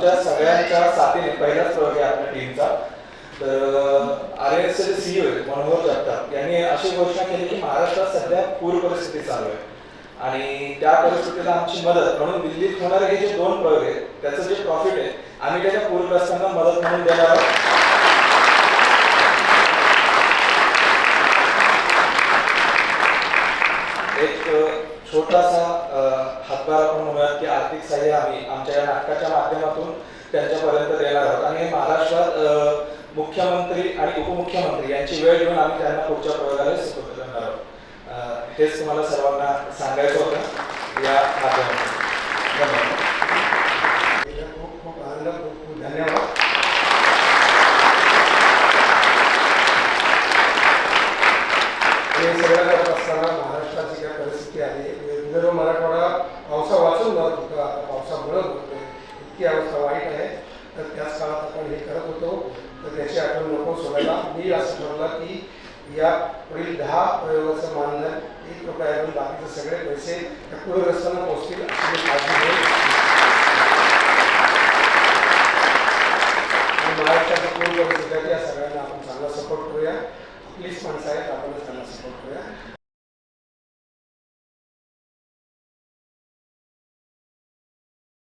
आमच्या सगळ्यांच्या साथीने पहिलाच प्रयोग आहे आपल्या टीमचा. तर RNSचे CEO मनोहर जगताप यांनी अशी घोषणा केली की महाराष्ट्रात सध्या पूर परिस्थिती चालू आहे आणि त्या परिस्थितीला आमची मदत म्हणून दिल्लीत होणारे हे जे 2 प्रयोग आहेत त्याचं जे प्रॉफिट आहे आम्ही त्याच्या पूरग्रस्तांना मदत म्हणून देणार आहोत. एक छोटासा हातभार आपण म्हणूयात की आर्थिक सहाय्य आम्ही आमच्या या नाटकाच्या माध्यमातून त्यांच्यापर्यंत देणार आहोत आणि हे महाराष्ट्रात मुख्यमंत्री आणि उपमुख्यमंत्री यांची वेळ घेऊन आम्ही त्यांना पुढच्या प्रयोगाला सुपूर्द करणार आहोत. हेच तुम्हाला सर्वांना सांगायचं होतं या माध्यमातून. खूप खूप आनंद, खूप खूप धन्यवाद. हे सगळं करत असताना महाराष्ट्राची काय परिस्थिती आली, विदर्भ मराठवाडा पावसा वाचून जात होता, आता पावसामुळे होतोय, इतकी अवस्था वाईट आहे. तर त्याच काळात आपण हे करत होतो, तर त्याची आठवण नको सोडायला मी असं ठरवलं की या पुढील 10 प्रयोगाचं मानधन ₹1 घेऊन बाकीचे सगळे पैसे त्या पूरग्रस्तांना पोहोचतील अशी काळजी घेईल. महाराष्ट्राच्या पूर परिस्थितीसाठी या सगळ्यांना आपण चांगला सपोर्ट करूया. प्लीज माणसं आहेत.